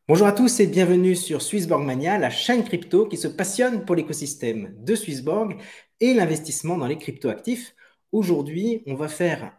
Bonjour à tous et bienvenue sur Swissborg Mania, la chaîne crypto qui se passionne pour l'écosystème de Swissborg et l'investissement dans les cryptoactifs. Aujourd'hui, on va faire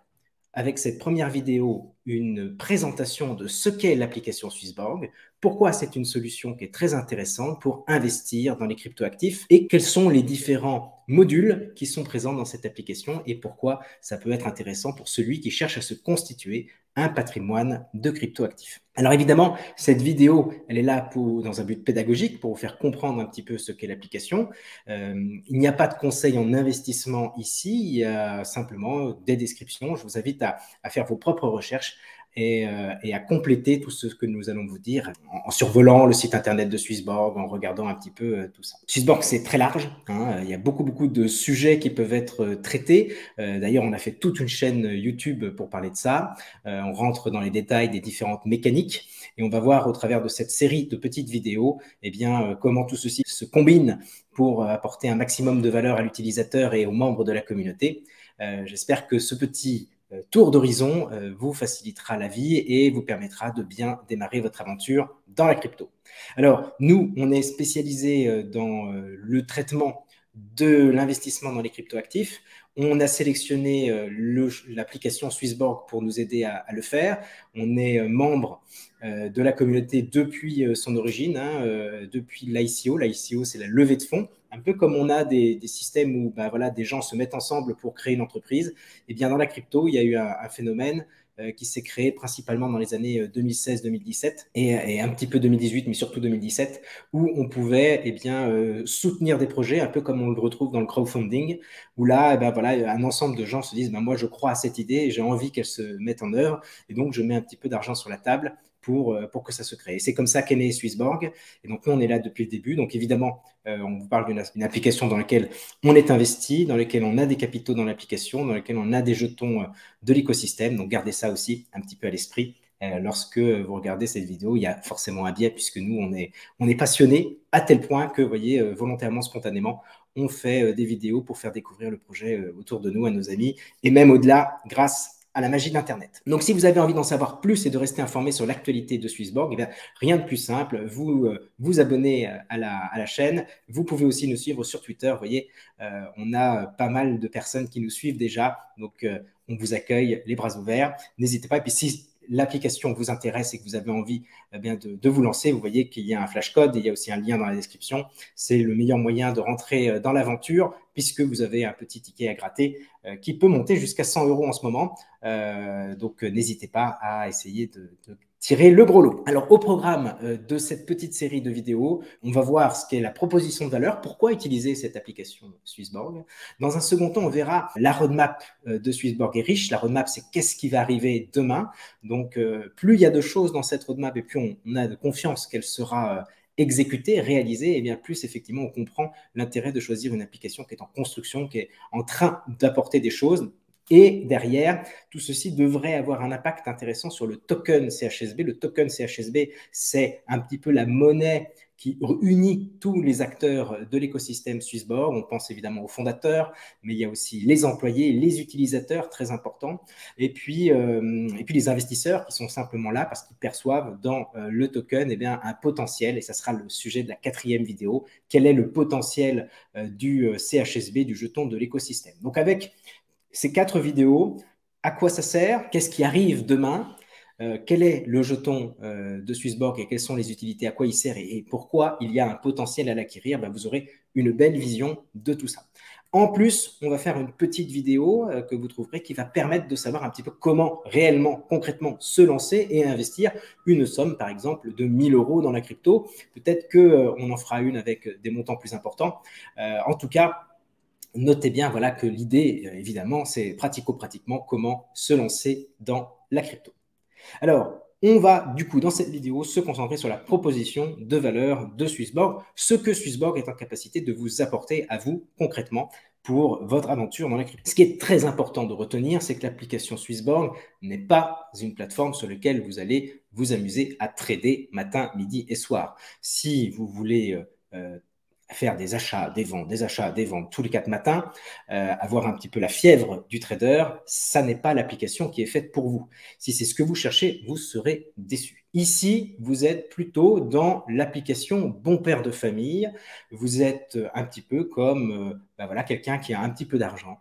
avec cette première vidéo une présentation de ce qu'est l'application Swissborg, pourquoi c'est une solution qui est très intéressante pour investir dans les cryptoactifs et quels sont les différents modules qui sont présents dans cette application et pourquoi ça peut être intéressant pour celui qui cherche à se constituer un patrimoine de cryptoactifs. Alors évidemment, cette vidéo, elle est là dans un but pédagogique pour vous faire comprendre un petit peu ce qu'est l'application. Il n'y a pas de conseil en investissement ici, il y a simplement des descriptions. Je vous invite à faire vos propres recherches et à compléter tout ce que nous allons vous dire en survolant le site internet de Swissborg, en regardant un petit peu tout ça. Swissborg, c'est très large, hein, il y a beaucoup de sujets qui peuvent être traités. D'ailleurs, on a fait toute une chaîne YouTube pour parler de ça. On rentre dans les détails des différentes mécaniques et on va voir au travers de cette série de petites vidéos comment tout ceci se combine pour apporter un maximum de valeur à l'utilisateur et aux membres de la communauté. J'espère que ce petit tour d'horizon vous facilitera la vie et vous permettra de bien démarrer votre aventure dans la crypto. Alors, nous, on est spécialisé dans le traitement de l'investissement dans les cryptoactifs. On a sélectionné l'application Swissborg pour nous aider à le faire. On est membre de la communauté depuis son origine, depuis l'ICO. L'ICO, c'est la levée de fonds. Un peu comme on a des systèmes où des gens se mettent ensemble pour créer une entreprise. Et bien dans la crypto, il y a eu un phénomène qui s'est créé principalement dans les années 2016-2017 et un petit peu 2018, mais surtout 2017, où on pouvait soutenir des projets, un peu comme on le retrouve dans le crowdfunding, où là, un ensemble de gens se disent moi, je crois à cette idée et j'ai envie qu'elle se mette en œuvre, et donc je mets un petit peu d'argent sur la table pour que ça se crée. Et c'est comme ça qu'est né Swissborg. Et donc, nous, on est là depuis le début. Donc, évidemment, on vous parle d'une application dans laquelle on est investi, dans laquelle on a des capitaux dans l'application, dans laquelle on a des jetons de l'écosystème. Donc, gardez ça aussi un petit peu à l'esprit. Lorsque vous regardez cette vidéo, il y a forcément un biais puisque nous, on est passionnés à tel point que, vous voyez, volontairement, spontanément, on fait des vidéos pour faire découvrir le projet autour de nous, à nos amis, et même au-delà, grâce à la magie d'Internet. Donc, si vous avez envie d'en savoir plus et de rester informé sur l'actualité de Swissborg, rien de plus simple, vous vous abonnez à la chaîne. Vous pouvez aussi nous suivre sur Twitter. Vous voyez, on a pas mal de personnes qui nous suivent déjà. Donc, on vous accueille les bras ouverts. N'hésitez pas. Et puis, si l'application vous intéresse et que vous avez envie de vous lancer, vous voyez qu'il y a un flash code et il y a aussi un lien dans la description. C'est le meilleur moyen de rentrer dans l'aventure puisque vous avez un petit ticket à gratter qui peut monter jusqu'à 100 € en ce moment. Donc, n'hésitez pas à essayer de tirer le gros lot. Alors, au programme de cette petite série de vidéos, on va voir ce qu'est la proposition de valeur, pourquoi utiliser cette application Swissborg. Dans un second temps, on verra la roadmap de Swissborg est riche. La roadmap, c'est qu'est-ce qui va arriver demain. Donc, plus il y a de choses dans cette roadmap et plus on a de confiance qu'elle sera exécutée, réalisée, et bien plus effectivement on comprend l'intérêt de choisir une application qui est en construction, qui est en train d'apporter des choses. Et derrière, tout ceci devrait avoir un impact intéressant sur le token CHSB. Le token CHSB, c'est un petit peu la monnaie qui unit tous les acteurs de l'écosystème Swissborg. On pense évidemment aux fondateurs, mais il y a aussi les employés, les utilisateurs, très importants, et puis les investisseurs qui sont simplement là parce qu'ils perçoivent dans le token un potentiel, et ça sera le sujet de la 4e vidéo. Quel est le potentiel du CHSB, du jeton de l'écosystème? Donc avec ces 4 vidéos, à quoi ça sert? Qu'est-ce qui arrive demain? Quel est le jeton de Swissborg et quelles sont les utilités, à quoi il sert et pourquoi il y a un potentiel à l'acquérir? Vous aurez une belle vision de tout ça. En plus, on va faire une petite vidéo que vous trouverez qui va permettre de savoir un petit peu comment réellement, concrètement se lancer et investir une somme, par exemple, de 1 000 € dans la crypto. Peut-être qu'on en fera une avec des montants plus importants. En tout cas, notez bien que l'idée, évidemment, c'est pratico-pratiquement comment se lancer dans la crypto. Alors, on va du coup dans cette vidéo se concentrer sur la proposition de valeur de Swissborg, ce que Swissborg est en capacité de vous apporter à vous concrètement pour votre aventure dans la crypto. Ce qui est très important de retenir, c'est que l'application Swissborg n'est pas une plateforme sur laquelle vous allez vous amuser à trader matin, midi et soir. Si vous voulez faire des achats, des ventes, des achats, des ventes tous les 4 matins, avoir un petit peu la fièvre du trader, ça n'est pas l'application qui est faite pour vous. Si c'est ce que vous cherchez, vous serez déçu. Ici, vous êtes plutôt dans l'application bon père de famille. Vous êtes un petit peu comme voilà, quelqu'un qui a un petit peu d'argent.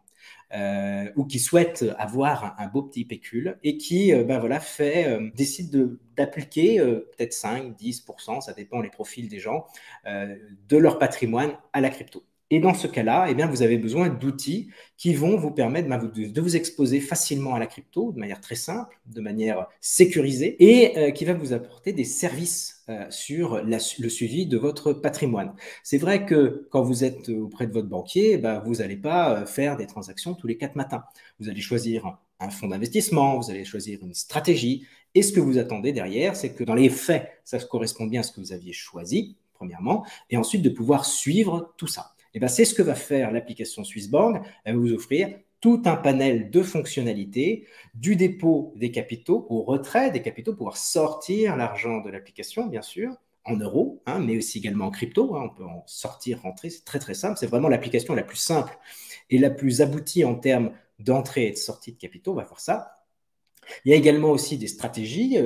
Ou qui souhaite avoir un beau petit pécule et qui voilà, décide d'appliquer peut-être 5-10%, ça dépend les profils des gens, de leur patrimoine à la crypto. Et dans ce cas-là, eh bien, vous avez besoin d'outils qui vont vous permettre de vous exposer facilement à la crypto de manière très simple, de manière sécurisée et qui va vous apporter des services sur le suivi de votre patrimoine. C'est vrai que quand vous êtes auprès de votre banquier, vous n'allez pas faire des transactions tous les 4 matins. Vous allez choisir un fonds d'investissement, vous allez choisir une stratégie et ce que vous attendez derrière, c'est que dans les faits, ça correspond bien à ce que vous aviez choisi, premièrement, et ensuite de pouvoir suivre tout ça. Et c'est ce que va faire l'application Swissborg. Elle va vous offrir tout un panel de fonctionnalités, du dépôt des capitaux au retrait des capitaux, pouvoir sortir l'argent de l'application, bien sûr, en euros, mais aussi également en crypto. On peut en sortir, rentrer, c'est très très simple. C'est vraiment l'application la plus simple et la plus aboutie en termes d'entrée et de sortie de capitaux. On va voir ça. Il y a également aussi des stratégies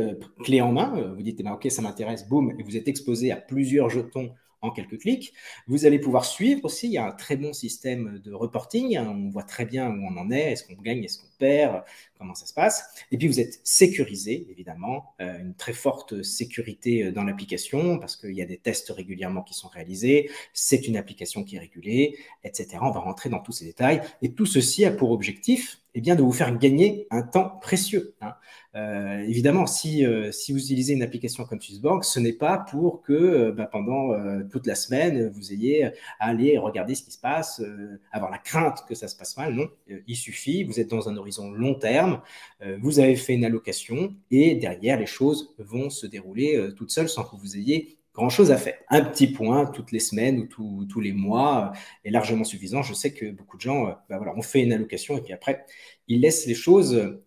clés en main. Vous dites, ok, ça m'intéresse, boum, et vous êtes exposé à plusieurs jetons en quelques clics. Vous allez pouvoir suivre aussi, il y a un très bon système de reporting, on voit très bien où on en est, est-ce qu'on gagne, est-ce qu'on perd, comment ça se passe. Et puis vous êtes sécurisé, évidemment, une très forte sécurité dans l'application, parce qu'il y a des tests régulièrement qui sont réalisés, c'est une application qui est régulée, etc. On va rentrer dans tous ces détails, et tout ceci a pour objectif de vous faire gagner un temps précieux. Évidemment, si vous utilisez une application comme Swissborg, ce n'est pas pour que pendant toute la semaine, vous ayez à aller regarder ce qui se passe, avoir la crainte que ça se passe mal. Non, il suffit, vous êtes dans un horizon long terme, vous avez fait une allocation et derrière, les choses vont se dérouler toutes seules sans que vous ayez grand-chose à faire. Un petit point toutes les semaines ou tous les mois est largement suffisant. Je sais que beaucoup de gens on fait une allocation et puis après, ils laissent les choses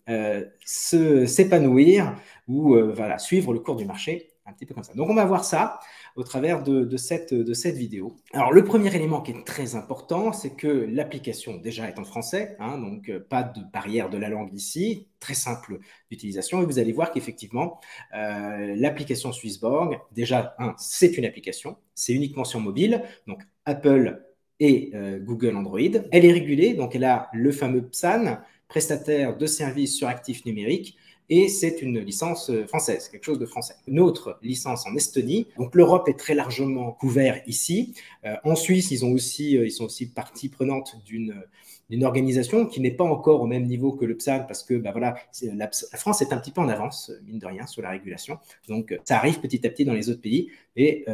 s'épanouir ou suivre le cours du marché, un petit peu comme ça. Donc, on va voir ça au travers de cette vidéo. Alors, le premier élément qui est très important, c'est que l'application déjà est en français, donc pas de barrière de la langue ici, très simple d'utilisation. Et vous allez voir qu'effectivement, l'application Swissborg, déjà, c'est une application, c'est uniquement sur mobile, donc Apple et Google Android. Elle est régulée, donc elle a le fameux PSAN, prestataire de services sur actifs numériques, et c'est une licence française, quelque chose de français. Une autre licence en Estonie. Donc l'Europe est très largement couverte ici. En Suisse, ils sont aussi partie prenante d'une organisation qui n'est pas encore au même niveau que le PSAN parce que la France est un petit peu en avance, mine de rien, sur la régulation. Donc ça arrive petit à petit dans les autres pays et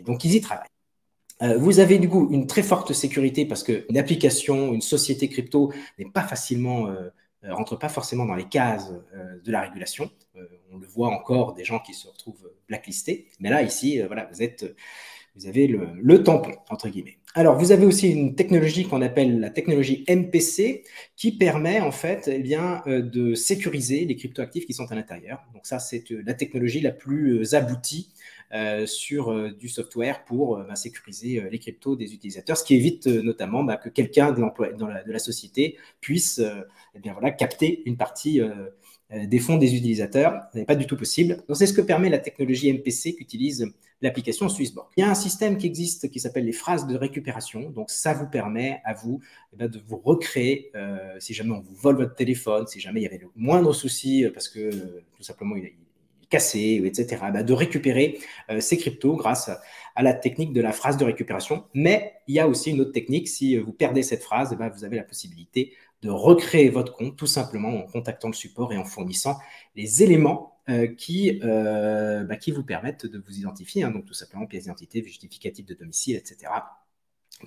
donc ils y travaillent. Vous avez du coup une très forte sécurité parce qu'une application, une société crypto n'est pas facilement, rentre pas forcément dans les cases de la régulation. On le voit encore des gens qui se retrouvent blacklistés. Mais là, ici, vous avez le tampon, entre guillemets. Alors, vous avez aussi une technologie qu'on appelle la technologie MPC qui permet en fait de sécuriser les cryptoactifs qui sont à l'intérieur. Donc ça, c'est la technologie la plus aboutie sur du software pour sécuriser les cryptos des utilisateurs, ce qui évite notamment que quelqu'un de la société puisse capter une partie des fonds des utilisateurs. Ce n'est pas du tout possible. Donc, c'est ce que permet la technologie MPC qu'utilise l'application Swissborg. Il y a un système qui existe qui s'appelle les phrases de récupération. Donc, ça vous permet à vous de vous recréer si jamais on vous vole votre téléphone, si jamais il y avait le moindre souci parce que tout simplement il est cassé, etc., de récupérer ces cryptos grâce à la technique de la phrase de récupération. Mais il y a aussi une autre technique. Si vous perdez cette phrase, vous avez la possibilité de recréer votre compte tout simplement en contactant le support et en fournissant les éléments qui vous permettent de vous identifier. Donc, tout simplement, pièce d'identité, justificatif de domicile, etc.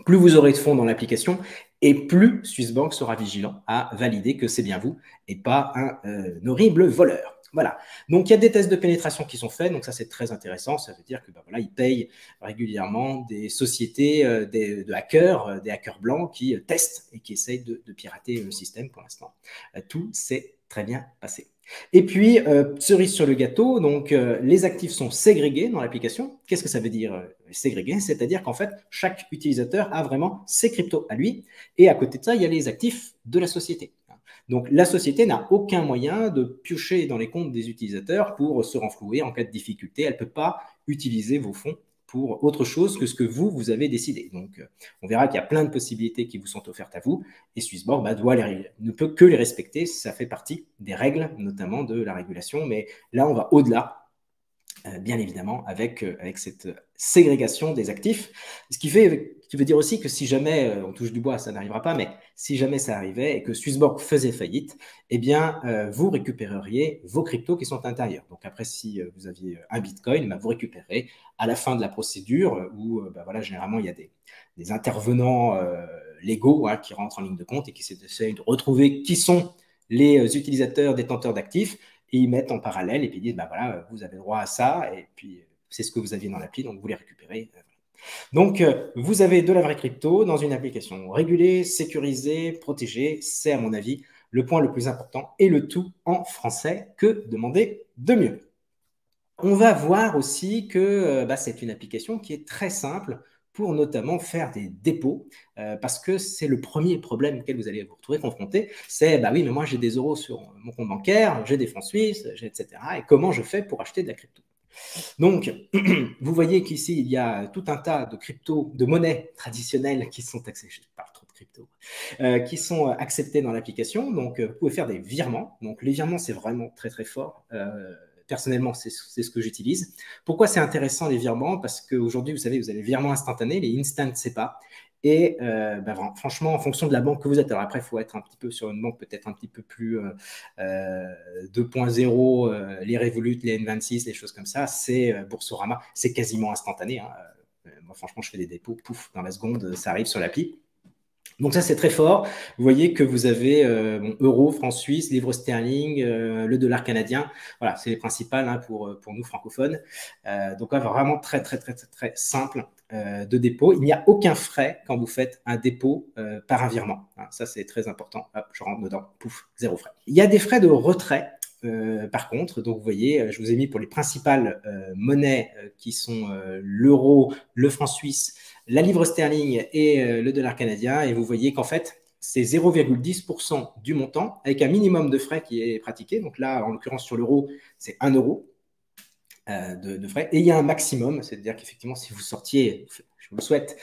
Plus vous aurez de fonds dans l'application et plus Swissborg sera vigilant à valider que c'est bien vous et pas un horrible voleur. Voilà. Donc, il y a des tests de pénétration qui sont faits. Donc, ça, c'est très intéressant. Ça veut dire que ils payent régulièrement des sociétés de hackers, des hackers blancs qui testent et qui essayent de pirater le système pour l'instant. Tout s'est très bien passé. Et puis, cerise sur le gâteau, donc les actifs sont ségrégés dans l'application. Qu'est-ce que ça veut dire ségrégés? C'est-à-dire qu'en fait, chaque utilisateur a vraiment ses cryptos à lui. Et à côté de ça, il y a les actifs de la société. Donc, la société n'a aucun moyen de piocher dans les comptes des utilisateurs pour se renflouer en cas de difficulté. Elle ne peut pas utiliser vos fonds pour autre chose que ce que vous avez décidé. Donc, on verra qu'il y a plein de possibilités qui vous sont offertes à vous, et Swissborg ne peut que les respecter. Ça fait partie des règles, notamment de la régulation, mais là, on va au-delà, bien évidemment, avec cette ségrégation des actifs. Ce qui veut dire aussi que si jamais, on touche du bois, ça n'arrivera pas, mais si jamais ça arrivait et que Swissborg faisait faillite, eh bien, vous récupéreriez vos cryptos qui sont intérieurs. Donc après, si vous aviez un Bitcoin, vous récupérez à la fin de la procédure où, voilà, généralement, il y a des intervenants légaux qui rentrent en ligne de compte et qui essaient de retrouver qui sont les utilisateurs détenteurs d'actifs, et ils mettent en parallèle et puis ils disent, voilà, vous avez droit à ça, et puis c'est ce que vous aviez dans l'appli, donc vous les récupérez. Donc, vous avez de la vraie crypto dans une application régulée, sécurisée, protégée. C'est, à mon avis, le point le plus important, et le tout en français. Que demander de mieux? On va voir aussi que c'est une application qui est très simple pour notamment faire des dépôts, parce que c'est le premier problème auquel vous allez vous retrouver confronté. C'est, oui, mais moi j'ai des euros sur mon compte bancaire, j'ai des francs suisses, etc. Et comment je fais pour acheter de la crypto? Donc, vous voyez qu'ici, il y a tout un tas de cryptos, de monnaies traditionnelles qui sont acceptées. Je parle trop de crypto, qui sont acceptées dans l'application. Donc, vous pouvez faire des virements. Donc, les virements, c'est vraiment très, très fort. Personnellement, c'est ce que j'utilise. Pourquoi c'est intéressant les virements? Parce qu'aujourd'hui, vous savez, vous avez les virements instantanés, les instant SEPA. Et franchement, en fonction de la banque que vous êtes, alors après, il faut être un petit peu sur une banque peut-être un petit peu plus 2.0, les Revolut, les N26, les choses comme ça, c'est Boursorama, c'est quasiment instantané. Moi, franchement, je fais des dépôts, pouf, dans la seconde, ça arrive sur l'appli. Donc ça, c'est très fort. Vous voyez que vous avez euro, francs suisses, livre sterling, le dollar canadien. Voilà, c'est les principales pour nous francophones. Donc vraiment très, très, très, très, très simple de dépôt. Il n'y a aucun frais quand vous faites un dépôt par un virement. Ça, c'est très important. Hop, je rentre dedans, pouf, zéro frais. Il y a des frais de retrait. Par contre, donc vous voyez, je vous ai mis pour les principales monnaies qui sont l'euro, le franc suisse, la livre sterling et le dollar canadien, et vous voyez qu'en fait, c'est 0,10% du montant avec un minimum de frais qui est pratiqué. Donc là, en l'occurrence, sur l'euro, c'est 1 euro de frais. Et il y a un maximum, c'est-à-dire qu'effectivement, si vous sortiez, je vous le souhaite,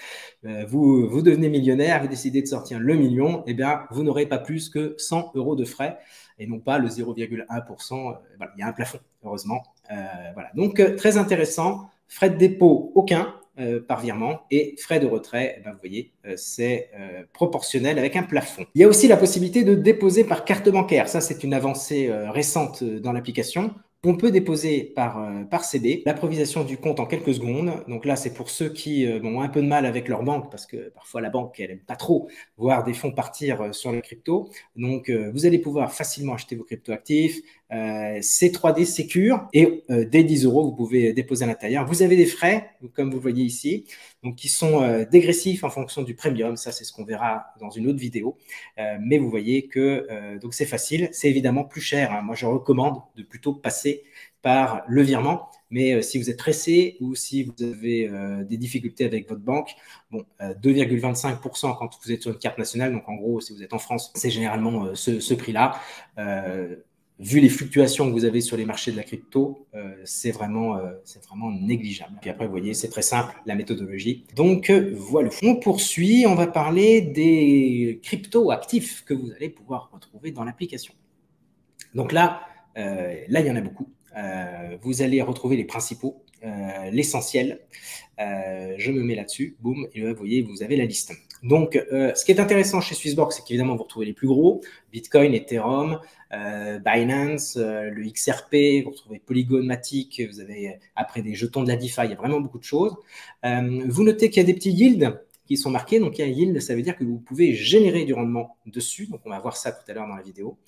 vous devenez millionnaire, vous décidez de sortir le million, eh bien, vous n'aurez pas plus que 100 euros de frais et non pas le 0,1%. Voilà, il y a un plafond, heureusement. Voilà. Donc, très intéressant. Frais de dépôt, aucun. Par virement, et frais de retrait, vous voyez, c'est proportionnel avec un plafond. Il y a aussi la possibilité de déposer par carte bancaire. Ça, c'est une avancée récente dans l'application. On peut déposer par CD l'improvisation du compte en quelques secondes. Donc là, c'est pour ceux qui ont un peu de mal avec leur banque, parce que parfois la banque, elle n'aime pas trop voir des fonds partir sur les cryptos. Donc, vous allez pouvoir facilement acheter vos cryptoactifs. C'est 3D Secure, et dès 10 euros, vous pouvez déposer à l'intérieur. Vous avez des frais, comme vous le voyez ici, donc qui sont dégressifs en fonction du premium. Ça, c'est ce qu'on verra dans une autre vidéo. Mais vous voyez que donc c'est facile. C'est évidemment plus cher. Moi, je recommande de plutôt passer par le virement. Mais si vous êtes pressé ou si vous avez des difficultés avec votre banque, 2,25% quand vous êtes sur une carte nationale, donc en gros, si vous êtes en France, c'est généralement ce prix-là. Vu les fluctuations que vous avez sur les marchés de la crypto, c'est vraiment négligeable. Puis après, vous voyez, c'est très simple, la méthodologie. Donc, voilà. On poursuit, on va parler des crypto-actifs que vous allez pouvoir retrouver dans l'application. Donc là, il y en a beaucoup. Vous allez retrouver les principaux, l'essentiel. Je me mets là-dessus, boum, et là, vous voyez, vous avez la liste. Donc, ce qui est intéressant chez Swissborg, c'est qu'évidemment, vous retrouvez les plus gros, Bitcoin, Ethereum, Binance, le XRP, vous retrouvez Polygon, Matic, vous avez après des jetons de la DeFi, il y a vraiment beaucoup de choses. Vous notez qu'il y a des petits yields qui sont marqués. Donc, il y a un yield, ça veut dire que vous pouvez générer du rendement dessus. Donc, on va voir ça tout à l'heure dans la vidéo.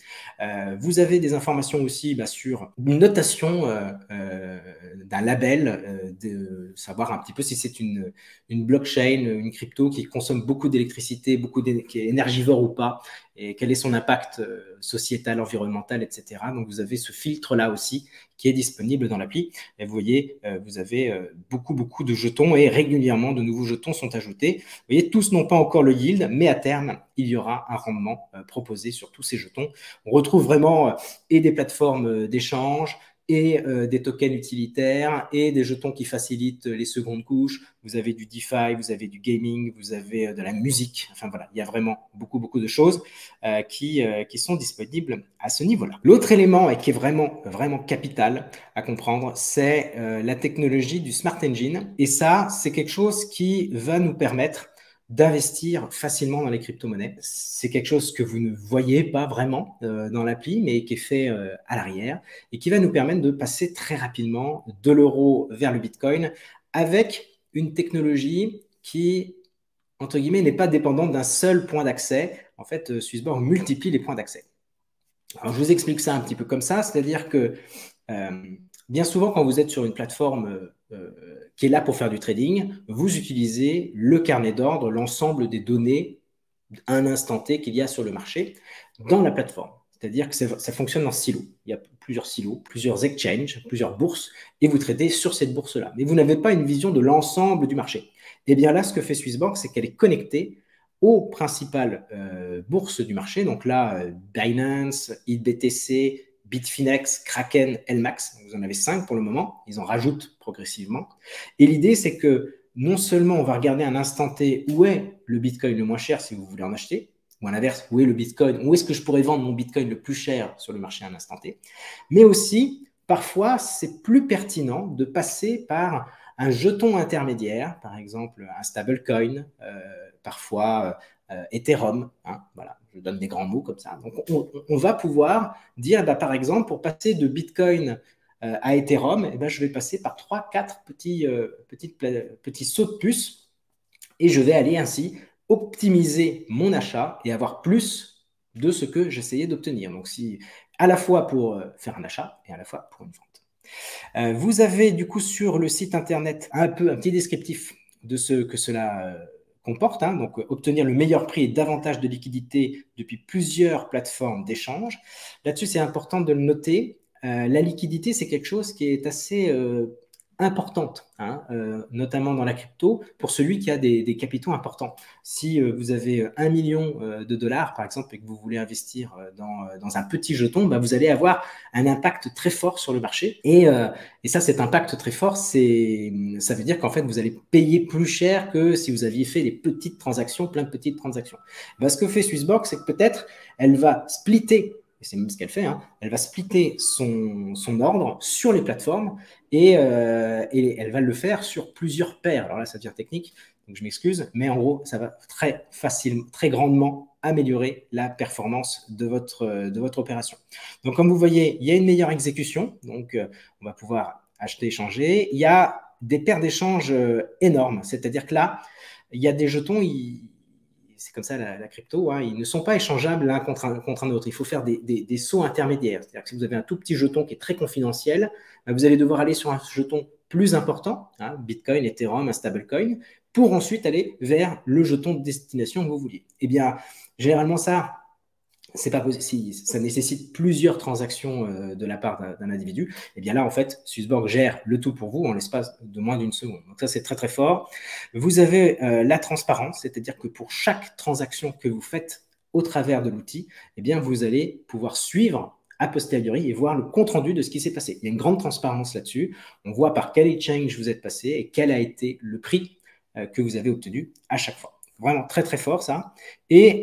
Vous avez des informations aussi sur une notation d'un label, de savoir un petit peu si c'est une blockchain, une crypto qui consomme beaucoup d'électricité, qui est énergivore ou pas. et quel est son impact sociétal, environnemental, etc. Donc, vous avez ce filtre-là aussi qui est disponible dans l'appli. Et vous voyez, vous avez beaucoup de jetons et régulièrement, de nouveaux jetons sont ajoutés. Vous voyez, tous n'ont pas encore le yield, mais à terme, il y aura un rendement proposé sur tous ces jetons. On retrouve vraiment et des plateformes d'échange, et des tokens utilitaires et des jetons qui facilitent les secondes couches. Vous avez du DeFi, vous avez du gaming, vous avez de la musique. Enfin voilà, il y a vraiment beaucoup de choses qui sont disponibles à ce niveau-là. L'autre élément et qui est vraiment capital à comprendre, c'est la technologie du Smart Engine. Et ça, c'est quelque chose qui va nous permettre d'investir facilement dans les crypto-monnaies. C'est quelque chose que vous ne voyez pas vraiment dans l'appli, mais qui est fait à l'arrière et qui va nous permettre de passer très rapidement de l'euro vers le Bitcoin avec une technologie qui, entre guillemets, n'est pas dépendante d'un seul point d'accès. En fait, Swissborg multiplie les points d'accès. Alors, je vous explique ça un petit peu comme ça, c'est-à-dire que bien souvent, quand vous êtes sur une plateforme qui est là pour faire du trading, vous utilisez le carnet d'ordre, l'ensemble des données à un instant T qu'il y a sur le marché dans la plateforme. C'est-à-dire que ça fonctionne en silos. Il y a plusieurs silos, plusieurs exchanges, plusieurs bourses, et vous tradez sur cette bourse-là. Mais vous n'avez pas une vision de l'ensemble du marché. Et bien là, ce que fait Swissborg, c'est qu'elle est connectée aux principales bourses du marché. Donc là, Binance, IBTC, Bitfinex, Kraken, LMAX. Vous en avez 5 pour le moment. Ils en rajoutent progressivement. Et l'idée, c'est que non seulement on va regarder à un instant T où est le Bitcoin le moins cher si vous voulez en acheter, ou à l'inverse, où est le Bitcoin, où est-ce que je pourrais vendre mon Bitcoin le plus cher sur le marché à un instant T, mais aussi, parfois, c'est plus pertinent de passer par un jeton intermédiaire, par exemple un stablecoin, parfois Ethereum, hein, voilà, je donne des grands mots comme ça. Donc, on va pouvoir dire, bah, par exemple, pour passer de Bitcoin à Ethereum, eh ben, je vais passer par 3-4 petits sauts de puce et je vais aller ainsi optimiser mon achat et avoir plus de ce que j'essayais d'obtenir. Donc, à la fois pour faire un achat et à la fois pour une vente. Vous avez du coup sur le site internet un petit descriptif de ce que cela comporte, hein, donc obtenir le meilleur prix et davantage de liquidité depuis plusieurs plateformes d'échange. Là-dessus, c'est important de le noter. La liquidité, c'est quelque chose qui est assez importante, hein, notamment dans la crypto, pour celui qui a des capitaux importants. Si vous avez 1 million de dollars, par exemple, et que vous voulez investir dans un petit jeton, bah, vous allez avoir un impact très fort sur le marché. Et ça, cet impact très fort, ça veut dire qu'en fait, vous allez payer plus cher que si vous aviez fait des petites transactions, plein de petites transactions. Bah, ce que fait Swissborg, c'est que peut-être elle va splitter, et c'est même ce qu'elle fait, hein, elle va splitter son ordre sur les plateformes et elle va le faire sur plusieurs paires. Alors là, ça devient technique, donc je m'excuse, mais en gros, ça va très grandement améliorer la performance de votre opération. Donc, comme vous voyez, il y a une meilleure exécution, donc on va pouvoir acheter, échanger. Il y a des paires d'échanges énormes, c'est-à-dire que là, il y a des jetons, c'est comme ça la crypto, hein, ils ne sont pas échangeables l'un contre un autre. Il faut faire des sauts intermédiaires. C'est-à-dire que si vous avez un tout petit jeton qui est très confidentiel, vous allez devoir aller sur un jeton plus important, hein, Bitcoin, Ethereum, un stablecoin, pour ensuite aller vers le jeton de destination que vous vouliez. Eh bien, généralement, c'est pas possible. Ça nécessite plusieurs transactions de la part d'un individu. Et bien là, en fait, Swissborg gère le tout pour vous en l'espace de moins d'une seconde. Donc ça, c'est très fort. Vous avez la transparence, c'est-à-dire que pour chaque transaction que vous faites au travers de l'outil, eh bien, vous allez pouvoir suivre a posteriori et voir le compte-rendu de ce qui s'est passé. Il y a une grande transparence là-dessus. On voit par quel exchange vous êtes passé et quel a été le prix que vous avez obtenu à chaque fois. Vraiment très fort ça. Et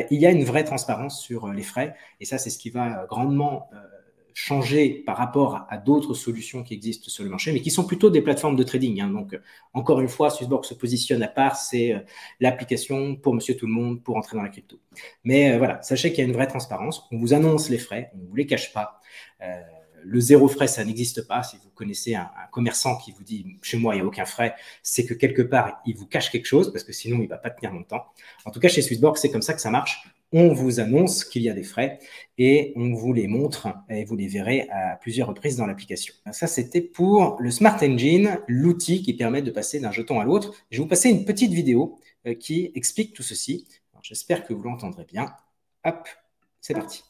il y a une vraie transparence sur les frais. Et ça, c'est ce qui va grandement changer par rapport à d'autres solutions qui existent sur le marché, mais qui sont plutôt des plateformes de trading, hein. Donc, encore une fois, Swissborg se positionne à part, c'est l'application pour monsieur tout le monde pour entrer dans la crypto. Mais voilà, sachez qu'il y a une vraie transparence. On vous annonce les frais, on ne vous les cache pas. Le zéro frais, ça n'existe pas. Si vous connaissez un commerçant qui vous dit « chez moi, il n'y a aucun frais », c'est que quelque part, il vous cache quelque chose parce que sinon, il ne va pas tenir longtemps. En tout cas, chez Swissborg, c'est comme ça que ça marche. On vous annonce qu'il y a des frais et on vous les montre et vous les verrez à plusieurs reprises dans l'application. Ça, c'était pour le Smart Engine, l'outil qui permet de passer d'un jeton à l'autre. Je vais vous passer une petite vidéo qui explique tout ceci. J'espère que vous l'entendrez bien. Hop, c'est parti.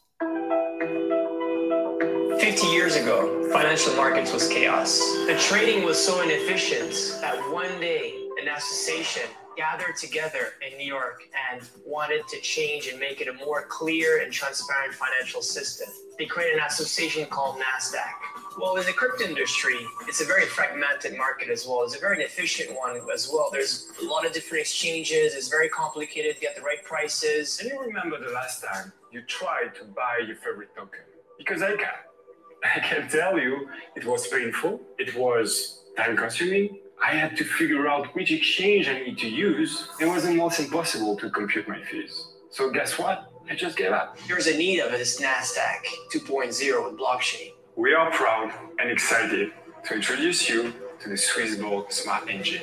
50 years ago, financial markets was chaos. The trading was so inefficient that one day an association gathered together in New York and wanted to change and make it a more clear and transparent financial system. They created an association called NASDAQ. Well, in the crypto industry, it's a very fragmented market as well. It's a very inefficient one as well. There's a lot of different exchanges. It's very complicated to get the right prices. Do you remember the last time you tried to buy your favorite token? Because I can tell you, it was painful. It was time-consuming. I had to figure out which exchange I need to use. It was almost impossible to compute my fees. So guess what? I just gave up. There's a need of this NASDAQ 2.0 with blockchain. We are proud and excited to introduce you to the Swissborg Smart Engine.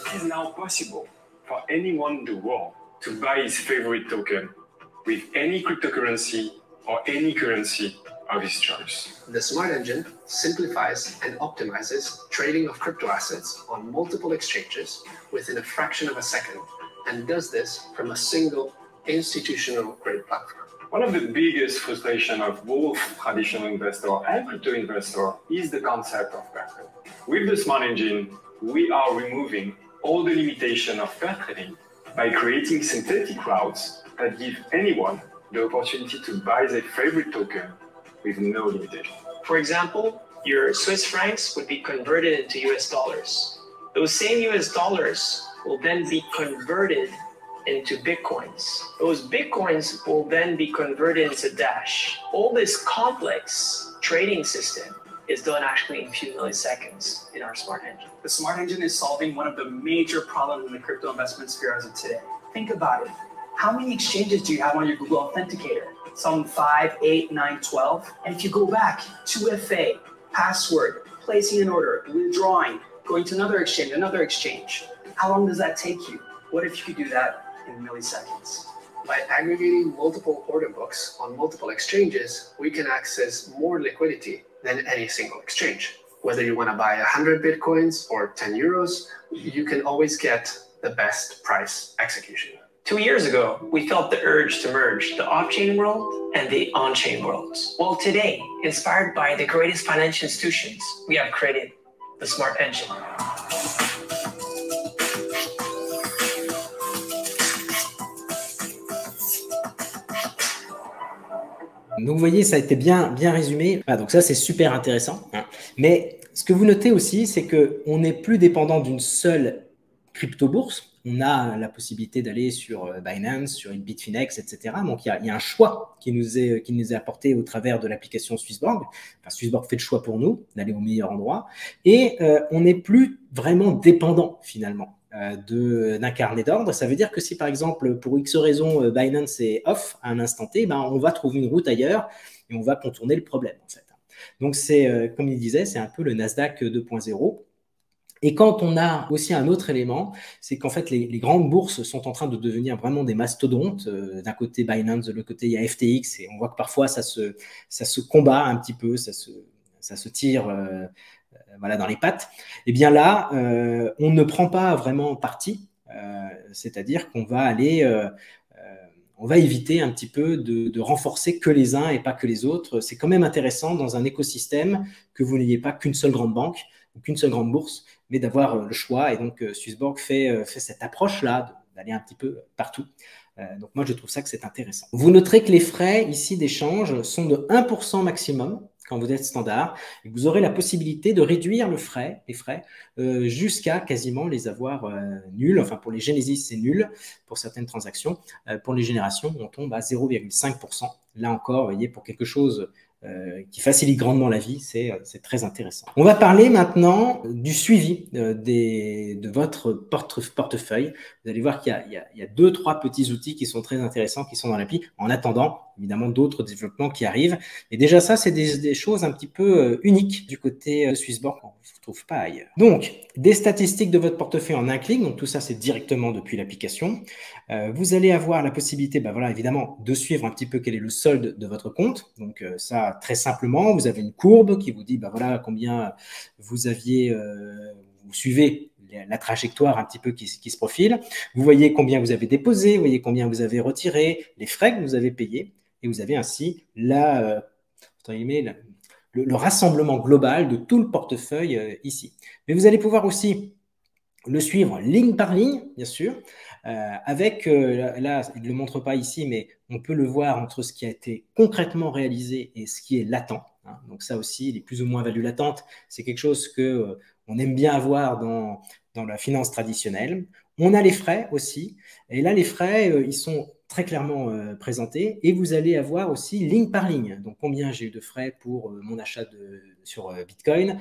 It is now possible for anyone in the world to buy his favorite token with any cryptocurrency or any currency of his choice. The Smart Engine simplifies and optimizes trading of crypto assets on multiple exchanges within a fraction of a second, and does this from a single institutional-grade platform. One of the biggest frustrations of both traditional investor and crypto investor is the concept of pair trading. With the Smart Engine, we are removing all the limitation of pair trading by creating synthetic routes that give anyone the opportunity to buy their favorite token with no limitation. For example, your Swiss francs would be converted into US dollars. Those same US dollars will then be converted into Bitcoins. Those Bitcoins will then be converted into Dash. All this complex trading system is done actually in a few milliseconds in our Smart Engine. The Smart Engine is solving one of the major problems in the crypto investment sphere as of today. Think about it. How many exchanges do you have on your Google Authenticator? Some 5, 8, 9, 12. And if you go back, 2FA, password, placing an order, withdrawing, going to another exchange. How long does that take you? What if you could do that in milliseconds? By aggregating multiple order books on multiple exchanges, we can access more liquidity than any single exchange. Whether you want to buy 100 Bitcoins or 10 euros, you can always get the best price execution. 2 years ago, we felt the urge to merge the off-chain world and the on-chain worlds. Well, today, inspired by the greatest financial institutions, we have created the Smart Engine. Donc, vous voyez, ça a été bien résumé. Ah, donc ça, c'est super intéressant. Mais ce que vous notez aussi, c'est qu'on n'est plus dépendant d'une seule crypto-bourse. On a la possibilité d'aller sur Binance, sur Bitfinex, etc. Donc, il y a un choix qui nous est apporté au travers de l'application Swissborg. Enfin, Swissborg fait le choix pour nous d'aller au meilleur endroit. Et on n'est plus vraiment dépendant, finalement, d'un carnet d'ordre. Ça veut dire que si, par exemple, pour X raison, Binance est off à un instant T, ben, on va trouver une route ailleurs et on va contourner le problème, en fait. Donc, c'est, comme il disait, c'est un peu le Nasdaq 2.0. Et quand on a aussi un autre élément, c'est qu'en fait, les grandes bourses sont en train de devenir vraiment des mastodontes. D'un côté Binance, de l'autre côté, il y a FTX. Et on voit que parfois, ça se combat un petit peu, ça se tire voilà, dans les pattes. Et bien là, on ne prend pas vraiment parti. C'est-à-dire qu'on va aller... on va éviter un petit peu de renforcer que les uns et pas que les autres. C'est quand même intéressant dans un écosystème que vous n'ayez pas qu'une seule grande banque ou qu'une seule grande bourse, mais d'avoir le choix. Et donc, Swissborg fait cette approche-là, d'aller un petit peu partout. Donc, moi, je trouve ça que c'est intéressant. Vous noterez que les frais ici d'échange sont de 1% maximum quand vous êtes standard. Et vous aurez la possibilité de réduire les frais jusqu'à quasiment les avoir nuls. Enfin, pour les Genesis, c'est nul pour certaines transactions. Pour les générations, on tombe à 0,5%. Là encore, vous voyez, pour quelque chose qui facilite grandement la vie, c'est très intéressant. On va parler maintenant du suivi de votre portefeuille. Vous allez voir qu'il y a 2-3 petits outils qui sont très intéressants, qui sont dans l'appli, en attendant évidemment d'autres développements qui arrivent. Et déjà ça, c'est des choses un petit peu uniques du côté Swissborg qu'on ne trouve pas ailleurs. Donc, des statistiques de votre portefeuille en un clic. Donc tout ça, c'est directement depuis l'application. Vous allez avoir la possibilité, voilà, évidemment, de suivre un petit peu quel est le solde de votre compte. Donc ça, très simplement, vous avez une courbe qui vous dit voilà combien vous suivez la trajectoire un petit peu qui se profile. Vous voyez combien vous avez déposé, vous voyez combien vous avez retiré, les frais que vous avez payés, et vous avez ainsi le rassemblement global de tout le portefeuille ici. Mais vous allez pouvoir aussi le suivre ligne par ligne, bien sûr, avec, là, il ne le montre pas ici, mais on peut le voir entre ce qui a été concrètement réalisé et ce qui est latent. Hein. Donc ça aussi, les plus ou moins values latentes, c'est quelque chose qu'on aime bien avoir dans la finance traditionnelle. On a les frais aussi, et là, les frais, ils sont très clairement présentés, et vous allez avoir aussi ligne par ligne. Donc, combien j'ai eu de frais pour mon achat sur Bitcoin,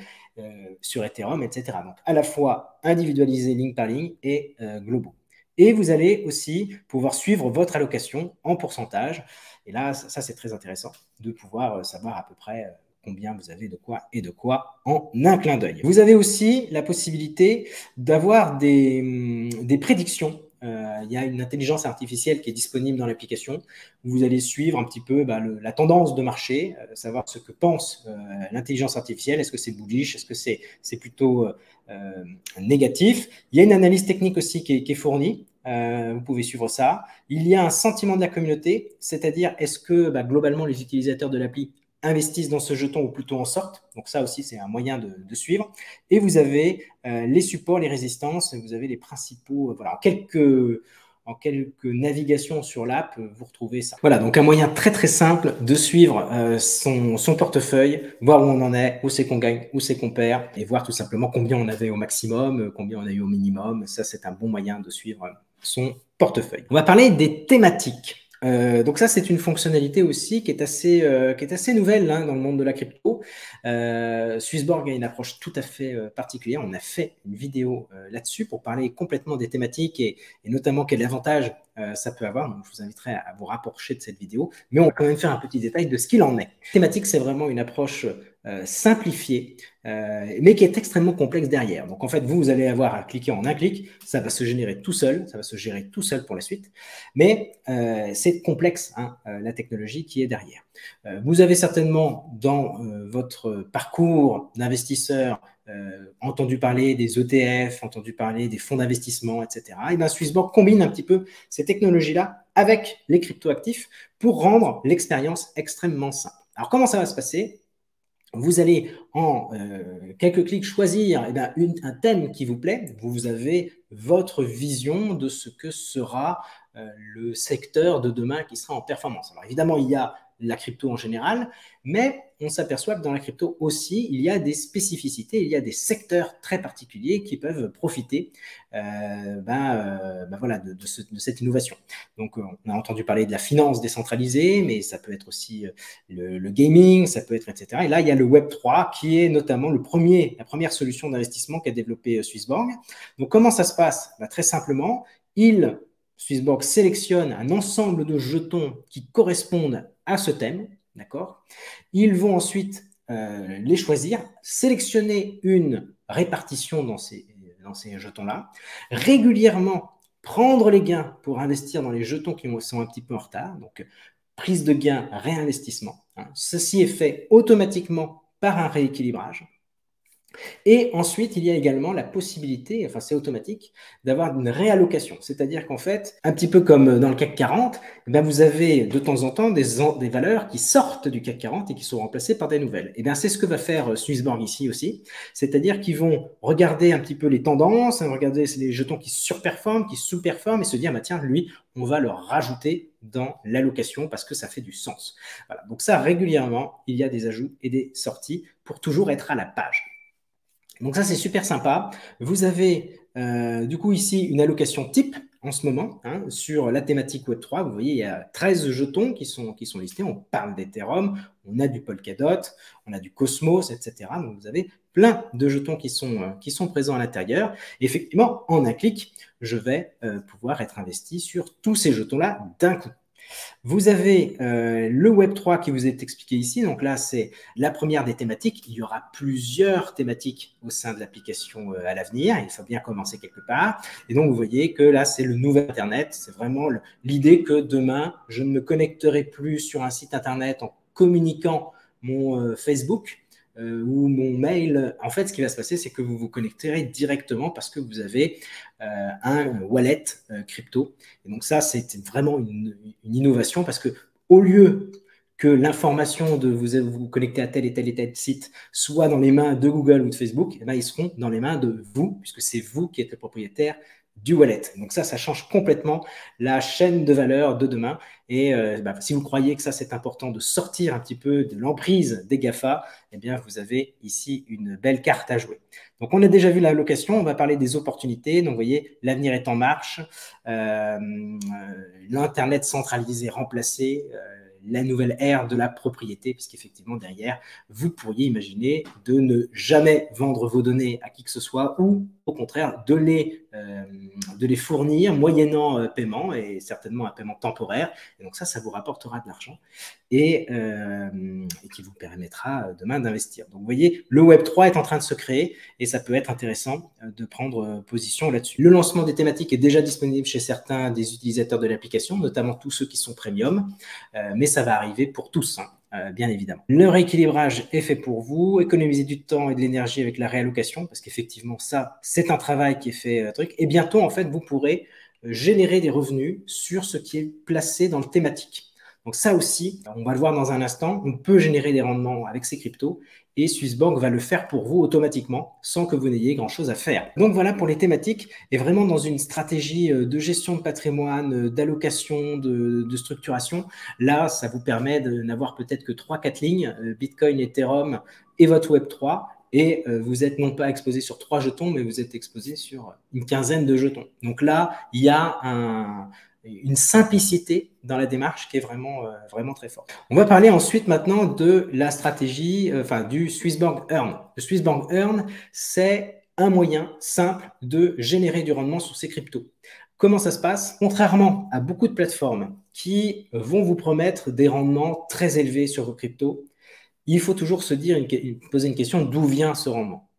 sur Ethereum, etc. Donc, à la fois individualisé ligne par ligne et globaux. Et vous allez aussi pouvoir suivre votre allocation en pourcentage. Et là, ça c'est très intéressant de pouvoir savoir à peu près combien vous avez de quoi et de quoi en un clin d'œil. Vous avez aussi la possibilité d'avoir des prédictions. Il y a une intelligence artificielle qui est disponible dans l'application. Vous allez suivre un petit peu la tendance de marché, savoir ce que pense l'intelligence artificielle. Est-ce que c'est bullish? Est-ce que c'est plutôt négatif? Il y a une analyse technique aussi qui est fournie. Vous pouvez suivre ça. Il y a un sentiment de la communauté, c'est-à-dire est-ce que globalement les utilisateurs de l'appli investissent dans ce jeton ou plutôt en sortent. Donc ça aussi, c'est un moyen de suivre. Et vous avez les supports, les résistances, vous avez les principaux, voilà, en quelques navigations sur l'app, vous retrouvez ça. Voilà, donc un moyen très très simple de suivre son portefeuille, voir où on en est, où c'est qu'on gagne, où c'est qu'on perd, et voir tout simplement combien on avait au maximum, combien on a eu au minimum. Ça, c'est un bon moyen de suivre son portefeuille. On va parler des thématiques. Donc ça, c'est une fonctionnalité aussi qui est assez nouvelle hein, dans le monde de la crypto. Swissborg a une approche tout à fait particulière. On a fait une vidéo là-dessus pour parler complètement des thématiques et notamment quel avantage ça peut avoir. Donc, je vous inviterai à vous rapprocher de cette vidéo, mais on va quand même faire un petit détail de ce qu'il en est. Thématique, c'est vraiment une approche simplifiée, mais qui est extrêmement complexe derrière. Donc, en fait, vous allez avoir à cliquer en un clic, ça va se générer tout seul, ça va se gérer tout seul pour la suite, mais c'est complexe, hein, la technologie qui est derrière. Vous avez certainement dans votre parcours d'investisseur entendu parler des ETF, entendu parler des fonds d'investissement, etc. Et bien, Swissborg combine un petit peu ces technologies-là avec les cryptoactifs pour rendre l'expérience extrêmement simple. Alors, comment ça va se passer? Vous allez en quelques clics choisir un thème qui vous plaît. Vous avez votre vision de ce que sera le secteur de demain qui sera en performance. Alors évidemment, il y a la crypto en général, mais on s'aperçoit que dans la crypto aussi, il y a des spécificités, il y a des secteurs très particuliers qui peuvent profiter voilà, de cette innovation. Donc, on a entendu parler de la finance décentralisée, mais ça peut être aussi le gaming, ça peut être, etc. Et là, il y a le Web3 qui est notamment la première solution d'investissement qu'a développé Swissborg. Donc, comment ça se passe? Très simplement, Swissborg sélectionne un ensemble de jetons qui correspondent à ce thème, d'accord? Ils vont ensuite les choisir, sélectionner une répartition dans ces jetons-là, régulièrement prendre les gains pour investir dans les jetons qui sont un petit peu en retard, donc prise de gain, réinvestissement. Hein. Ceci est fait automatiquement par un rééquilibrage. Et ensuite, il y a également la possibilité, enfin c'est automatique, d'avoir une réallocation. C'est-à-dire qu'en fait, un petit peu comme dans le CAC 40, vous avez de temps en temps des valeurs qui sortent du CAC 40 et qui sont remplacées par des nouvelles. Et bien c'est ce que va faire Swissborg ici aussi. C'est-à-dire qu'ils vont regarder un petit peu les tendances, regarder les jetons qui surperforment, qui sous-performent et se dire, tiens, lui, on va le rajouter dans l'allocation parce que ça fait du sens. Voilà. Donc ça, régulièrement, il y a des ajouts et des sorties pour toujours être à la page. Donc ça, c'est super sympa. Vous avez du coup ici une allocation type en ce moment sur la thématique Web3. Vous voyez, il y a 13 jetons qui sont listés. On parle d'Ethereum, on a du Polkadot, on a du Cosmos, etc. Donc vous avez plein de jetons qui sont présents à l'intérieur. Effectivement, en un clic, je vais pouvoir être investi sur tous ces jetons-là d'un coup. Vous avez le Web3 qui vous est expliqué ici. Donc là, c'est la première des thématiques. Il y aura plusieurs thématiques au sein de l'application à l'avenir. Il faut bien commencer quelque part. Et donc, vous voyez que là, c'est le nouvel Internet. C'est vraiment l'idée que demain, je ne me connecterai plus sur un site Internet en communiquant mon Facebook ou mon mail. En fait, ce qui va se passer, c'est que vous vous connecterez directement parce que vous avez un wallet crypto. Et donc ça, c'est vraiment une innovation parce que au lieu que l'information de vous connecter à tel et tel site soit dans les mains de Google ou de Facebook, eh bien, ils seront dans les mains de vous, puisque c'est vous qui êtes le propriétaire du wallet. Donc ça change complètement la chaîne de valeur de demain. Et si vous croyez que ça, c'est important de sortir un petit peu de l'emprise des GAFA, eh bien, vous avez ici une belle carte à jouer. Donc, on a déjà vu la location, on va parler des opportunités. Donc, vous voyez, l'avenir est en marche, l'Internet centralisé remplacé, la nouvelle ère de la propriété, puisqu'effectivement, derrière, vous pourriez imaginer de ne jamais vendre vos données à qui que ce soit ou, au contraire, de les fournir moyennant paiement et certainement un paiement temporaire. Et donc ça vous rapportera de l'argent et qui vous permettra demain d'investir. Donc, vous voyez, le Web3 est en train de se créer et ça peut être intéressant de prendre position là-dessus. Le lancement des thématiques est déjà disponible chez certains des utilisateurs de l'application, notamment tous ceux qui sont premium, mais ça va arriver pour tous, hein, bien évidemment. Le rééquilibrage est fait pour vous, économiser du temps et de l'énergie avec la réallocation, parce qu'effectivement, ça, c'est un travail qui est fait, et bientôt, en fait, vous pourrez générer des revenus sur ce qui est placé dans le thématique. Donc ça aussi, on va le voir dans un instant, on peut générer des rendements avec ces cryptos et Swissborg va le faire pour vous automatiquement sans que vous n'ayez grand-chose à faire. Donc voilà pour les thématiques et vraiment dans une stratégie de gestion de patrimoine, d'allocation, de structuration. Là, ça vous permet de n'avoir peut-être que 3-4 lignes, Bitcoin, Ethereum et votre Web3. Et vous êtes non pas exposé sur 3 jetons, mais vous êtes exposé sur une quinzaine de jetons. Donc là, il y a une simplicité dans la démarche qui est vraiment, vraiment très forte. On va parler ensuite maintenant de la stratégie, du Swissborg Earn. Le Swissborg Earn, c'est un moyen simple de générer du rendement sur ces cryptos. Comment ça se passe? Contrairement à beaucoup de plateformes qui vont vous promettre des rendements très élevés sur vos cryptos, il faut toujours se dire, poser une question, d'où vient ce rendement?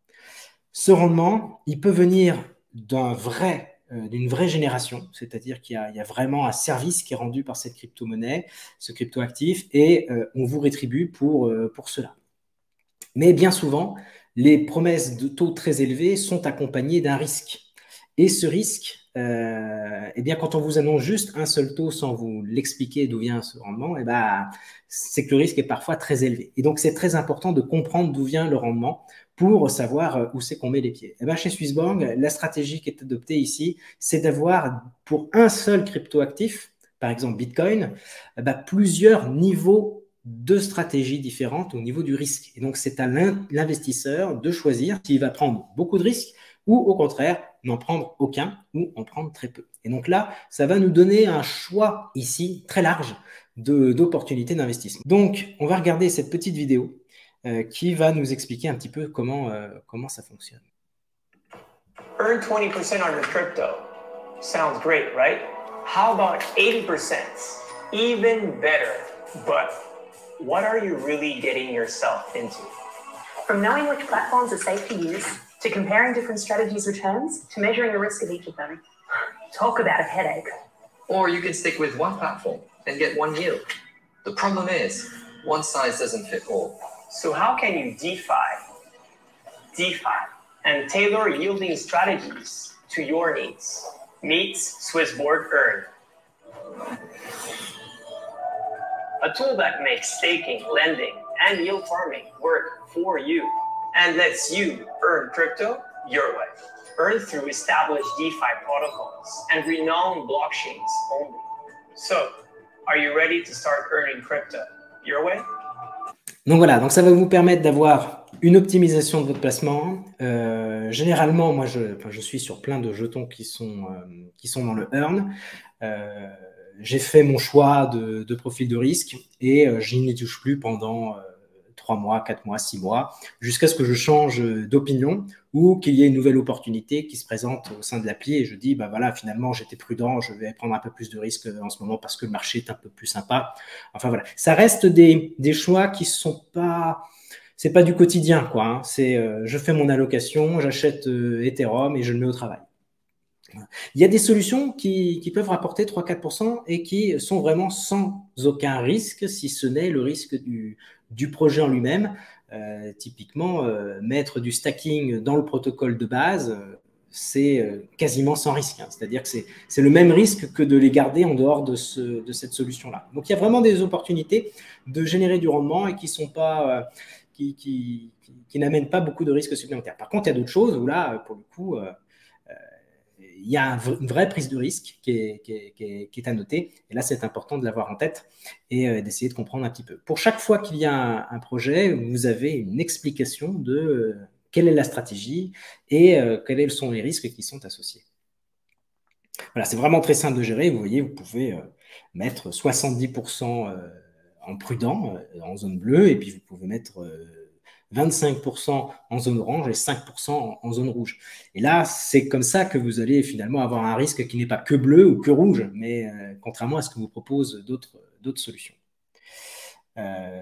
Ce rendement, il peut venir d'une vraie génération, c'est-à-dire qu'il y a vraiment un service qui est rendu par cette crypto-monnaie, ce crypto-actif, et on vous rétribue pour cela. Mais bien souvent, les promesses de taux très élevés sont accompagnées d'un risque. Et ce risque, eh bien, quand on vous annonce juste un seul taux sans vous l'expliquer d'où vient ce rendement, eh ben, c'est que le risque est parfois très élevé. Et donc, c'est très important de comprendre d'où vient le rendement pour savoir où c'est qu'on met les pieds. Eh ben, chez Swissborg, la stratégie qui est adoptée ici, c'est d'avoir pour un seul crypto-actif, par exemple Bitcoin, eh ben, plusieurs niveaux de stratégies différentes au niveau du risque. Et donc, c'est à l'investisseur de choisir s'il va prendre beaucoup de risques ou au contraire, n'en prendre aucun ou en prendre très peu. Et donc là, ça va nous donner un choix ici très large d'opportunités d'investissement. Donc, on va regarder cette petite vidéo qui va nous expliquer un petit peu comment ça fonctionne. Earn 20% on your crypto. Sounds great, right? How about 80%? Even better. But what are you really getting yourself into? From knowing which platforms are safe to use, to comparing different strategies' returns, to measuring the risk of each of them. Talk about a headache. Or you can stick with one platform and get one yield. The problem is, one size doesn't fit all. So how can you DeFi, and tailor yielding strategies to your needs? Meet Swissborg Earn. A tool that makes staking, lending, and yield farming work for you and lets you earn crypto your way. Earn through established DeFi protocols and renowned blockchains only. So, are you ready to start earning crypto your way? Donc voilà, donc ça va vous permettre d'avoir une optimisation de votre placement. Généralement, moi, je suis sur plein de jetons qui sont dans le Earn. J'ai fait mon choix de profil de risque et je n'y touche plus pendant 3 mois, 4 mois, 6 mois, jusqu'à ce que je change d'opinion ou qu'il y ait une nouvelle opportunité qui se présente au sein de l'appli et je dis, bah voilà, finalement, j'étais prudent, je vais prendre un peu plus de risques en ce moment parce que le marché est un peu plus sympa. Enfin voilà, ça reste des choix qui sont pas, c'est pas du quotidien, quoi. Hein. C'est, je fais mon allocation, j'achète Ethereum et je le mets au travail. Il y a des solutions qui peuvent rapporter 3-4% et qui sont vraiment sans aucun risque, si ce n'est le risque du projet en lui-même. Typiquement, mettre du stacking dans le protocole de base, c'est quasiment sans risque. Hein. C'est-à-dire que c'est le même risque que de les garder en dehors de cette solution-là. Donc, il y a vraiment des opportunités de générer du rendement et qui sont pas, qui n'amènent pas beaucoup de risques supplémentaires. Par contre, il y a d'autres choses où là, pour le coup, il y a une vraie prise de risque qui est à noter. Et là, c'est important de l'avoir en tête et d'essayer de comprendre un petit peu. Pour chaque fois qu'il y a un projet, vous avez une explication de quelle est la stratégie et quels sont les risques qui sont associés. Voilà, c'est vraiment très simple de gérer. Vous voyez, vous pouvez mettre 70% en prudent, en zone bleue, et puis vous pouvez mettre 25% en zone orange et 5% en zone rouge. Et là, c'est comme ça que vous allez finalement avoir un risque qui n'est pas que bleu ou que rouge, mais contrairement à ce que vous proposent d'autres solutions.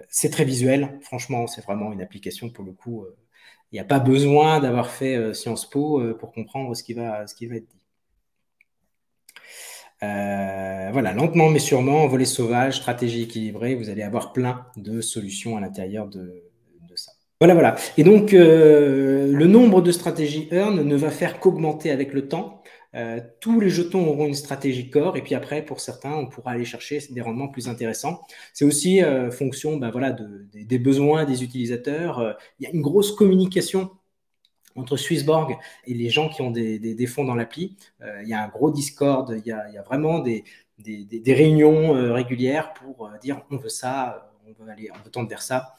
C'est très visuel. Franchement, c'est vraiment une application pour le coup. Il n'y a pas besoin d'avoir fait Sciences Po pour comprendre ce qui va être dit. Voilà, lentement mais sûrement, volet sauvage, stratégie équilibrée, vous allez avoir plein de solutions à l'intérieur de ça. Voilà. Et donc, le nombre de stratégies earn ne va faire qu'augmenter avec le temps. Tous les jetons auront une stratégie core, et puis après, pour certains, on pourra aller chercher des rendements plus intéressants. C'est aussi fonction des besoins des utilisateurs. Il y a une grosse communication entre Swissborg et les gens qui ont des fonds dans l'appli. Il y a un gros Discord, il y a vraiment des réunions régulières pour dire on veut ça, on veut tendre vers ça.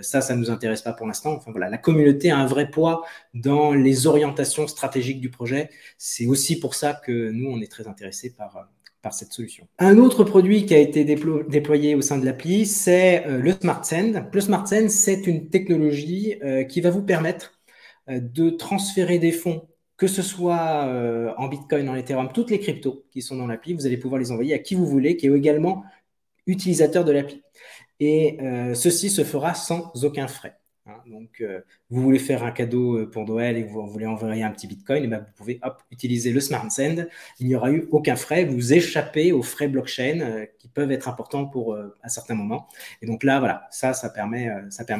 Ça ne nous intéresse pas pour l'instant. Enfin, voilà, la communauté a un vrai poids dans les orientations stratégiques du projet. C'est aussi pour ça que nous, on est très intéressés par cette solution. Un autre produit qui a été déployé au sein de l'appli, c'est le Smart Send. Le Smart Send, c'est une technologie qui va vous permettre de transférer des fonds, que ce soit en Bitcoin, en Ethereum, toutes les cryptos qui sont dans l'appli, vous allez pouvoir les envoyer à qui vous voulez, qui est également utilisateur de l'appli. Et ceci se fera sans aucun frais. Hein. Donc, vous voulez faire un cadeau pour Noël et vous voulez envoyer un petit Bitcoin, et bien vous pouvez utiliser le Smart Send. Il n'y aura eu aucun frais. Vous échappez aux frais blockchain qui peuvent être importants pour à certains moments. Et donc là, voilà, ça permet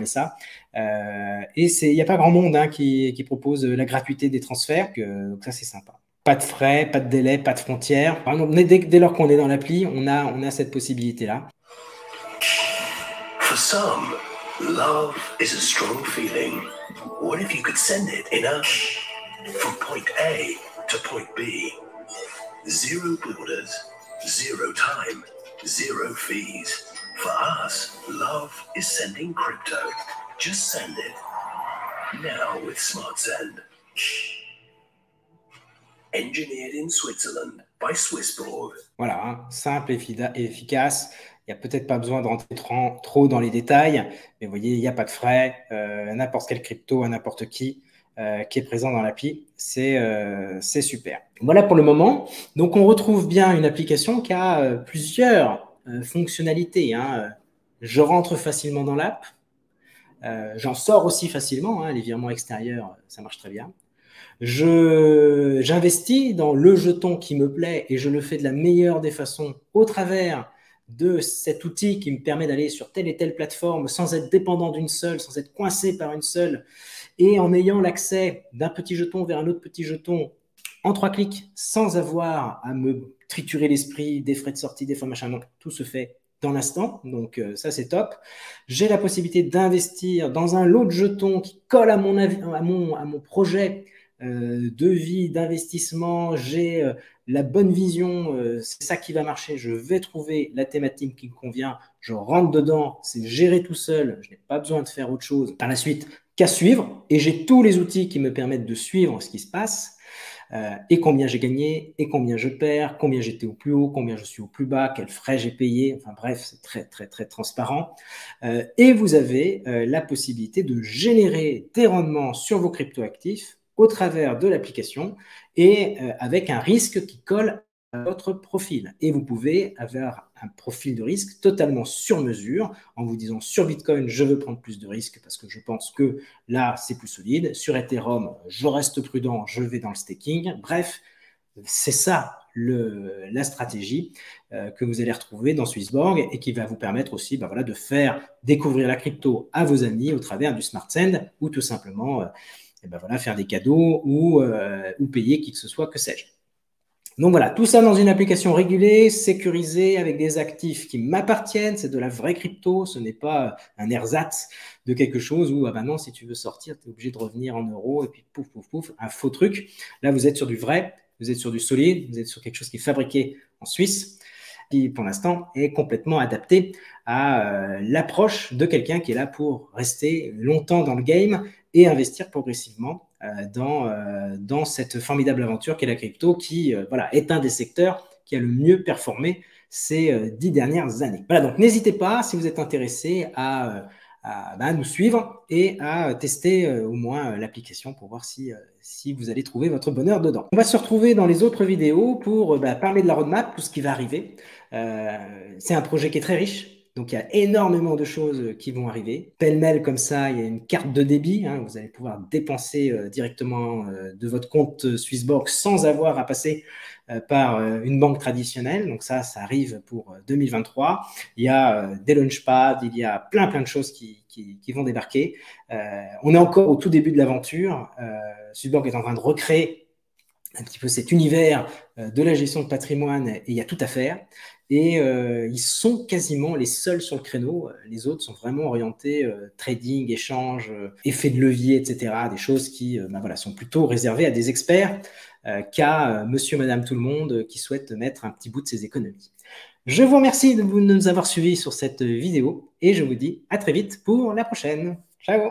ça. Et il n'y a pas grand monde qui propose la gratuité des transferts. Donc ça, c'est sympa. Pas de frais, pas de délai, pas de frontières. Par exemple, dès lors qu'on est dans l'appli, on a cette possibilité-là. For some, love is a strong feeling. What if you could send it from point A to point B? 0 borders, 0 time, 0 fees. For us, love is sending crypto. Just send it. Now with Smart Send. Engineered in Switzerland by Swissborg. Voilà, hein, simple et efficace. Il n'y a peut-être pas besoin de rentrer trop dans les détails, mais vous voyez, il n'y a pas de frais. N'importe quel crypto à n'importe qui est présent dans l'appli, c'est super. Voilà pour le moment. Donc, on retrouve bien une application qui a plusieurs fonctionnalités. Hein. Je rentre facilement dans l'app. J'en sors aussi facilement. Hein. Les virements extérieurs, ça marche très bien. J'investis dans le jeton qui me plaît et je le fais de la meilleure des façons au travers de cet outil qui me permet d'aller sur telle et telle plateforme sans être dépendant d'une seule, sans être coincé par une seule, et en ayant l'accès d'un petit jeton vers un autre petit jeton en 3 clics, sans avoir à me triturer l'esprit, des frais de sortie, des frais machin, non, tout se fait dans l'instant, donc ça c'est top. J'ai la possibilité d'investir dans un lot de jetons qui colle à mon projet de vie, d'investissement, j'ai la bonne vision, c'est ça qui va marcher, je vais trouver la thématique qui me convient, je rentre dedans, c'est géré tout seul, je n'ai pas besoin de faire autre chose. Par la suite, qu'à suivre, et j'ai tous les outils qui me permettent de suivre ce qui se passe, et combien j'ai gagné, et combien je perds, combien j'étais au plus haut, combien je suis au plus bas, quels frais j'ai payé, enfin bref, c'est très très très transparent. Et vous avez la possibilité de générer des rendements sur vos cryptoactifs au travers de l'application et avec un risque qui colle à votre profil. Et vous pouvez avoir un profil de risque totalement sur mesure en vous disant sur Bitcoin, je veux prendre plus de risques parce que je pense que là, c'est plus solide. Sur Ethereum, je reste prudent, je vais dans le staking. Bref, C'est ça la stratégie que vous allez retrouver dans Swissborg et qui va vous permettre aussi voilà, de faire découvrir la crypto à vos amis au travers du Smart Send ou tout simplement voilà, faire des cadeaux ou payer qui que ce soit, que sais-je. Donc voilà, tout ça dans une application régulée, sécurisée, avec des actifs qui m'appartiennent. C'est de la vraie crypto, ce n'est pas un ersatz de quelque chose où, ah ben non, si tu veux sortir, tu es obligé de revenir en euros et puis pouf, pouf, pouf, un faux truc. Là, vous êtes sur du vrai, vous êtes sur du solide, vous êtes sur quelque chose qui est fabriqué en Suisse, qui pour l'instant est complètement adapté à l'approche de quelqu'un qui est là pour rester longtemps dans le game et investir progressivement dans cette formidable aventure qu'est la crypto, qui voilà, est un des secteurs qui a le mieux performé ces 10 dernières années. Voilà, donc n'hésitez pas, si vous êtes intéressé, à nous suivre et à tester au moins l'application pour voir si vous allez trouver votre bonheur dedans. On va se retrouver dans les autres vidéos pour parler de la roadmap, tout ce qui va arriver. C'est un projet qui est très riche. Donc, il y a énormément de choses qui vont arriver. Pêle-mêle, comme ça, il y a une carte de débit. Vous allez pouvoir dépenser directement de votre compte Swissborg sans avoir à passer par une banque traditionnelle. Donc ça arrive pour 2023. Il y a des launchpads, il y a plein de choses qui vont débarquer. On est encore au tout début de l'aventure. Swissborg est en train de recréer un petit peu cet univers de la gestion de patrimoine et il y a tout à faire. Et ils sont quasiment les seuls sur le créneau. Les autres sont vraiment orientés trading, échange, effet de levier, etc. Des choses qui voilà, sont plutôt réservées à des experts qu'à monsieur, madame, tout le monde qui souhaite mettre un petit bout de ses économies. Je vous remercie de nous avoir suivis sur cette vidéo et je vous dis à très vite pour la prochaine. Ciao!